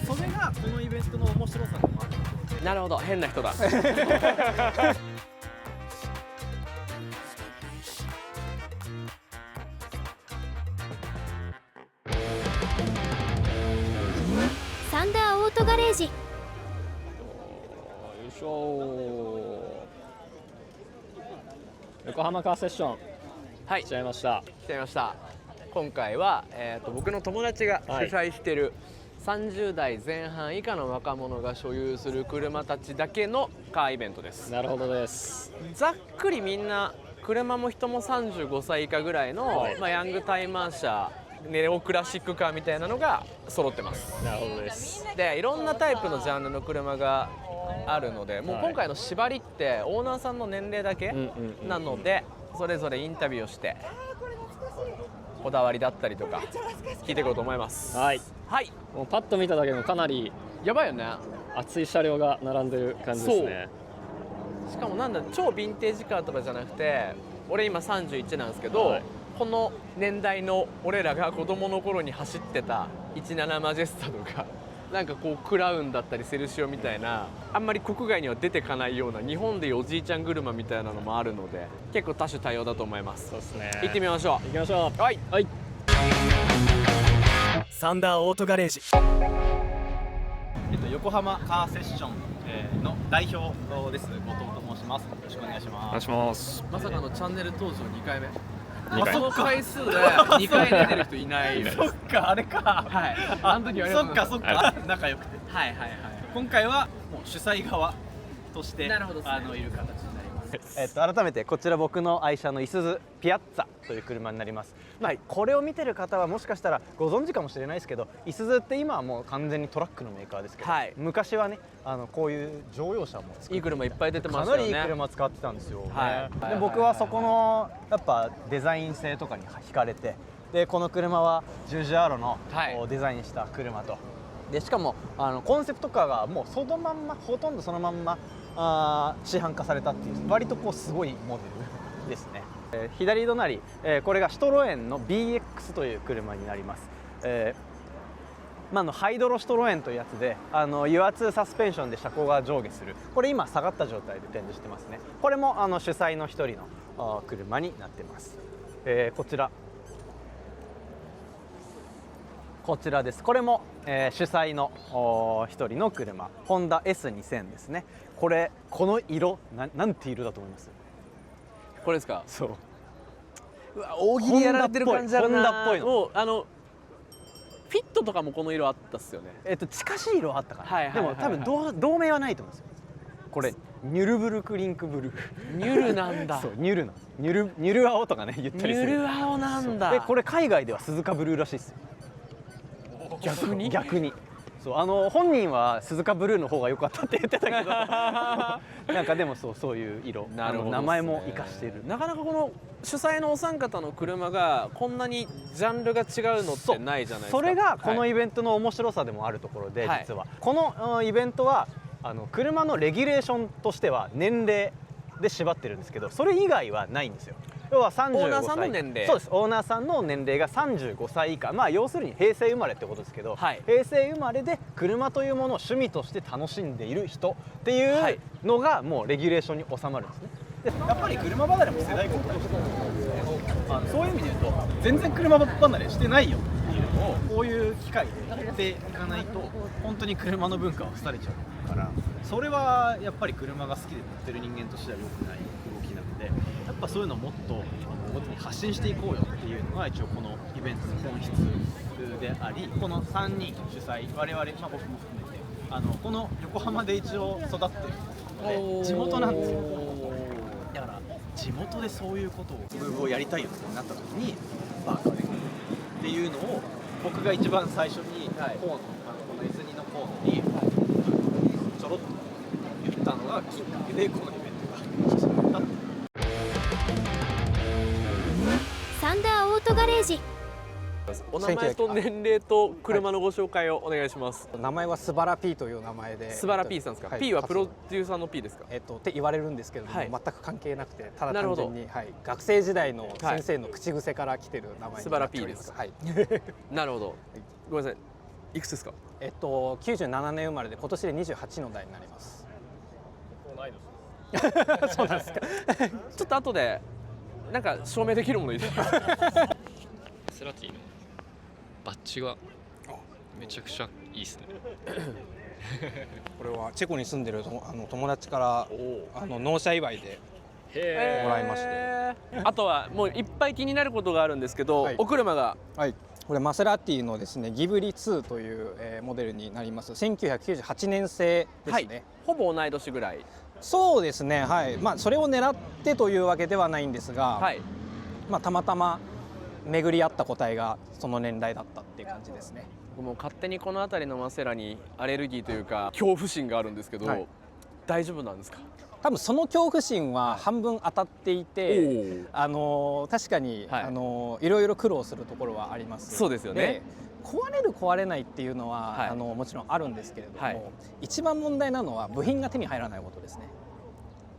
それがこのイベントの面白さでもある。なるほど、変な人だ。サンダーオートガレージ。よいしょ。横浜カーセッションはい、来ちゃいました。来ちゃいました。今回は、僕の友達が主催している30代前半以下の若者が所有する車たちだけのカーイベントです。なるほどです。ざっくりみんな車も人も35歳以下ぐらいの、はいヤングタイマー車、ネオクラシックカーみたいなのが揃ってます。なるほどです。でいろんなタイプのジャンルの車があるので、もう今回の縛りってオーナーさんの年齢だけなので、それぞれインタビューをしてこだわりだったりとか聞いていこうと思います。はい。はい、もうパッと見ただけでもかなりやばいよね。熱い車両が並んでる感じですね。しかもなんだ、超ヴィンテージカーとかじゃなくて、俺今31なんですけど、はい、この年代の俺らが子供の頃に走ってた17マジェスタとか、なんかこうクラウンだったりセルシオみたいな、あんまり国外には出てかないような日本でいうおじいちゃん車みたいなのもあるので、結構多種多様だと思います。そうですね。行ってみましょ行きましょう。はい、う。はい。サンダーオートガレージ。横浜カーセッションの代表です。後藤と申します。よろしくお願いします。お願いします。まさかのチャンネル登場2回目。二回その回数で2回出てる人いないよ。そっか、あれか。はい、あの時はありがとうございます。そっか、仲良くて。はいはいはい。今回はもう主催側としてなるほどですねいる形になります。改めてこちら僕の愛車のいすゞピアッツァという車になります。これを見てる方はもしかしたらご存知かもしれないですけど、いすゞって今はもう完全にトラックのメーカーですけど、はい昔はねこういう乗用車も作っていい車いっぱい出てまかしたよね。なりいい車使ってたんですよ、はいで僕はそこのやっぱデザイン性とかに惹かれて、でこの車はジュージアーロのはいデザインした車と、でしかもコンセプトカーがもうそのまんま、ほとんどそのまんま市販化されたっていう、割とこうすごいモデルですね。左隣、これがシトロエンの BX という車になります。ハイドロシトロエンというやつで油圧サスペンションで車高が上下する、これ今下がった状態で展示してますね。これも主催の一人の車になってます。こちらです。これも、主催の一人の車、ホンダ S2000 ですね。この色なんて色だと思います？これですか？そう、うわ、大喜利やられてる感じあるな。ホンダっぽいの。もうフィットとかもこの色あったっすよね。近しい色はあったかな。はいはいはいはい、でも多分同名はないと思うんですよ。これニュルブルクリンクブルー。ニュルなんだ。そう、ニュル青とかね言ったりする。ニュル青なんだ。でこれ海外では鈴鹿ブルーらしいですよ。逆にそう本人は鈴鹿ブルーの方が良かったって言ってたけどなんかでもそういう色、なるほどですね、名前も生かしてる。なかなかこの主催のお三方の車がこんなにジャンルが違うのってないじゃないですか。それがこのはいイベントの面白さでもあるところで、はい実はこのイベントは車のレギュレーションとしては年齢で縛ってるんですけど、それ以外はないんですよ。要は35歳、オーナーさんの年齢。そうです。オーナーさんの年齢が35歳以下、要するに平成生まれってことですけど、はい平成生まれで車というものを趣味として楽しんでいる人っていうのがもうレギュレーションに収まるんですね。やっぱり車離れも世代交代してるので、そういう意味で言うと全然車離れしてないよっていうのをこういう機会でやっていかないと本当に車の文化を廃れちゃうから、それはやっぱり車が好きで乗ってる人間としては良くない動きなので、やっぱそういうのをもっと表に発信していこうよっていうのが一応このイベントの本質であり、この3人主催、我々、僕も含めてこの横浜で一応育ってるので地元なんですよ。だから地元でそういうことをやりたいよってなった時にバーカーでっていうのを僕が一番最初に河野、この S2 の河野にちょろっと言ったのがきっかけでこのイベントが始まった。サンダーオートガレージ。お名前と年齢と車のご紹介をお願いします。名前はスバラ P という名前で。スバラ P さんですか？はい、 P はプロデューサーの P ですか？って言われるんですけれども、はい全く関係なくて、ただなるほど単純に、学生時代の先生の口癖から来てる名前にスバラなって P おります。ですか？はい。なるほど。ごめんなさい。いくつですか？97年生まれで今年で28の代になります。そうなんですか。ちょっと後でなんか証明できるものいいですか？セラティのバッジがめちゃくちゃいいですね。これはチェコに住んでる友達から納車祝いでもらいまして、あとはもういっぱい気になることがあるんですけど、はいお車がはい、これマセラティのですねギブリ2という、モデルになります。1998年製ですね。ほぼ同い年ぐらい。そうですね、はい。まあそれを狙ってというわけではないんですが、はい。まあたまたま巡り合った個体がその年代だったっていう感じですね。もう勝手にこの辺りのマセラにアレルギーというか恐怖心があるんですけど、はい、大丈夫なんですか？多分その恐怖心は半分当たっていて、お確かに、はい、いろいろ苦労するところはあります。そうですよね。で壊れる壊れないっていうのは、はい、もちろんあるんですけれども、はい、一番問題なのは部品が手に入らないことですね。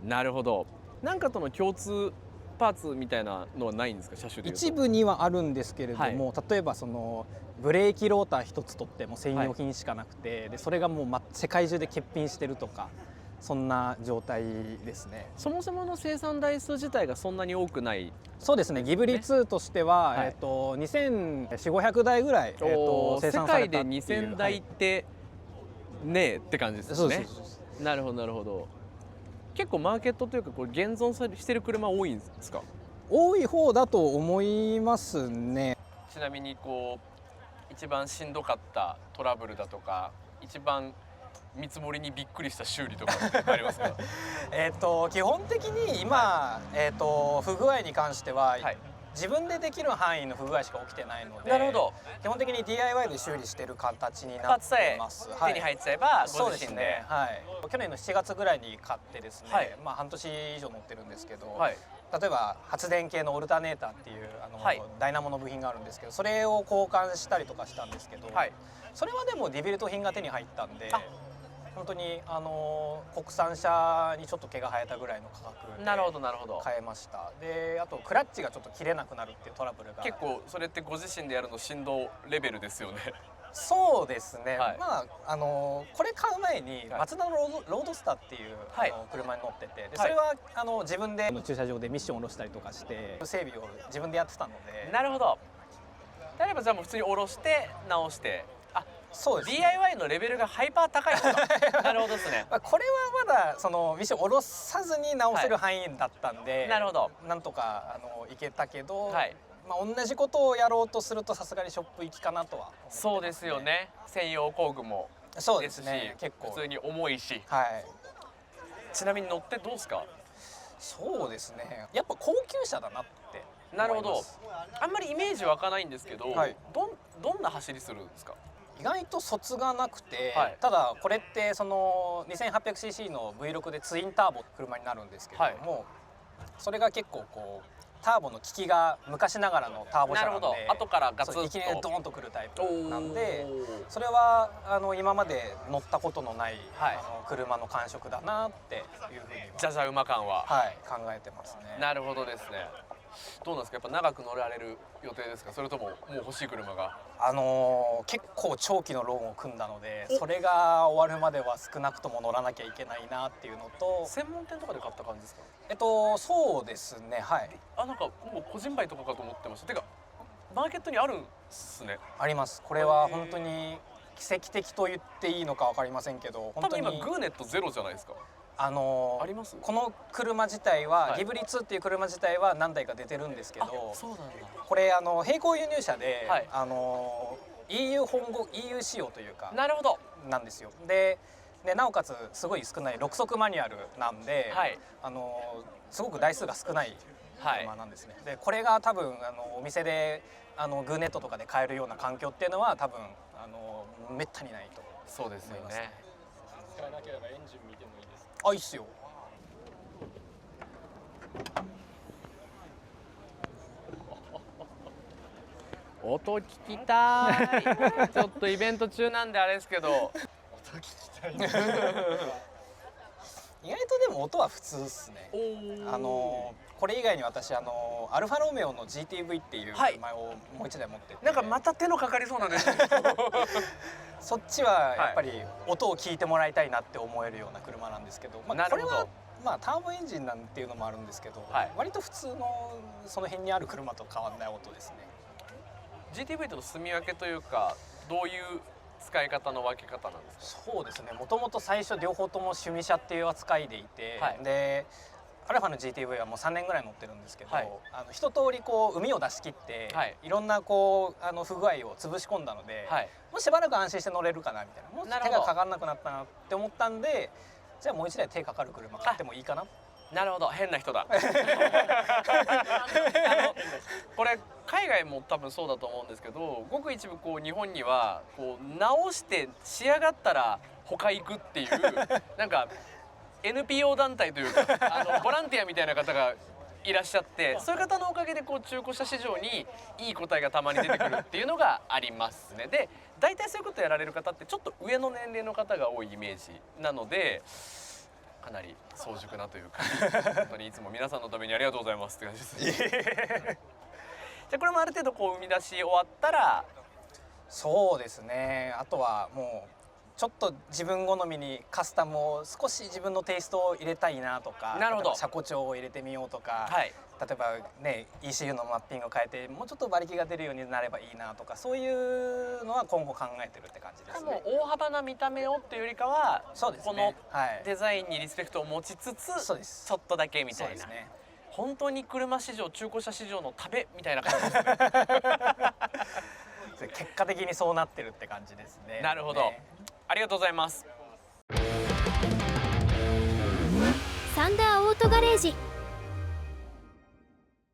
なるほど。なんかとの共通パーツみたいなのはないんですか？車種でいうと。一部にはあるんですけれども、はい、例えばそのブレーキローター一つ取っても専用品しかなくて、はい、でそれがもう、世界中で欠品してるとかそんな状態ですね。そもそもの生産台数自体がそんなに多くない。そうですね。ギブリ2としては、はい、2400台ぐらい、生産されたっていう。世界で2000台って、はい、ねえって感じですね。そうです。なるほどなるほど。結構マーケットというかこれ現存してる車多いんですか？多い方だと思いますね。ちなみにこう一番しんどかったトラブルだとか一番見積もりにびっくりした修理とかありますか？基本的に今、不具合に関しては、はい、自分でできる範囲の不具合しか起きてないので、なるほど。基本的に DIY で修理している形になってます。手に入っちゃえばご自身で。ね、はい。去年の7月ぐらいに買ってですね、はい、まあ半年以上乗ってるんですけど、はい、例えば発電系のオルタネーターっていうはい、ダイナモの部品があるんですけど、それを交換したりとかしたんですけど、はい、それはでもディビルト品が手に入ったんで。本当に国産車にちょっと毛が生えたぐらいの価格で買えました。であとクラッチがちょっと切れなくなるっていうトラブルが。結構それってご自身でやるの振動レベルですよね。そうですね、はい、まあこれ買う前にマツダのロードスターっていう、はい、車に乗ってて、でそれは自分で駐車場でミッションを下ろしたりとかして整備を自分でやってたので。なるほど。例えばじゃあもう普通に下ろして直して。そうですね、DIY のレベルがハイパー高いとか。なるほどですね。これはまだそのミッション下ろさずに直せる範囲だったんで、なるほど。なんとかいけたけど、はい、まあ同じことをやろうとするとさすがにショップ行きかなとは思ってますね。そうですよね。専用工具もそうですね。結構普通に重いし。はい。ちなみに乗ってどうですか？そうですね。やっぱ高級車だなって思います。なるほど。あんまりイメージ湧かないんですけど、はい、どんな走りするんですか？意外と卒がなくて、はい、ただこれってその 2800cc の V6 でツインターボ車になるんですけれども、はい、それが結構こうターボの効きが昔ながらのターボ車なんで、後からガツッといきなりドーンとくるタイプなんで、それは今まで乗ったことのない、はい、車の感触だなっていうふうにじゃじゃ馬感は、はい、考えてますね。なるほどですね。どうなんですか？やっぱ長く乗られる予定ですか？それとももう欲しい車が。結構長期のローンを組んだので、それが終わるまでは少なくとも乗らなきゃいけないなっていうのと。専門店とかで買った感じですか？そうですね、はい。なんかもう個人売とかかと思ってました。てかマーケットにあるんですね。あります。これは本当に奇跡的と言っていいのか分かりませんけど、本当に今グーネットゼロじゃないですか？あります？この車自体は、はい、ギブリ2っていう車自体は何台か出てるんですけど、そうなんだ。これ並行輸入車で、はい、EU 仕様というか。なるほど。なんですよ。でなおかつすごい少ない6速マニュアルなんで、はい、すごく台数が少ない車なんですね。はい、でこれが多分お店でグーネットとかで買えるような環境っていうのは多分めったにないと思います。そうですよね。使わなければエンジン見てもいいですか？あ、いいっすよ。音聞きたい。ちょっとイベント中なんであれですけど。音聞きたい。意外とでも音は普通っすね。これ以外に私アルファロメオの GTV っていう車をもう一台持ってて、なんかまた手のかかりそうなんです。そっちはやっぱり音を聞いてもらいたいなって思えるような車なんですけど、まあ、これはまあターボエンジンなんていうのもあるんですけど、割と普通のその辺にある車と変わらない音ですね。 GTV との住み分けというかどういう使い方の分け方なんですか？そうですね、もともと最初両方とも趣味車っていう扱いでいて、でアルファの GTV はもう3年ぐらい乗ってるんですけど、一通りこう海を出し切って、いろんなこう不具合を潰し込んだので、もうしばらく安心して乗れるかなみたいな、もう手がかからなくなったなって思ったんで、じゃあもう一台手かかる車買ってもいいかな。なるほど、変な人だこれ海外も多分そうだと思うんですけど、ごく一部こう日本にはこう直して仕上がったら他行くっていうなんか NPO 団体というかボランティアみたいな方がいらっしゃって、そういう方のおかげでこう中古車市場にいい答えがたまに出てくるっていうのがありますね。で大体そういうことやられる方ってちょっと上の年齢の方が多いイメージなので、かなり早熟なというか本当にいつも皆さんのためにありがとうございますって感じです。じゃあこれもある程度こう生み出し終わったら、そうですね、あとはもうちょっと自分好みにカスタムを少し自分のテイストを入れたいなとか、なるほど、車庫調を入れてみようとか、例えばね ECU のマッピングを変えてもうちょっと馬力が出るようになればいいなとか、そういうのは今後考えてるって感じですね。大幅な見た目をっていうよりかは、そうですね、このデザインにリスペクトを持ちつつ、ちょっとだけみたいな、本当に車市場、中古車市場のためみたいな感じですね結果的にそうなってるって感じですね。なるほど、ありがとうございます。サンダーオートガレージ。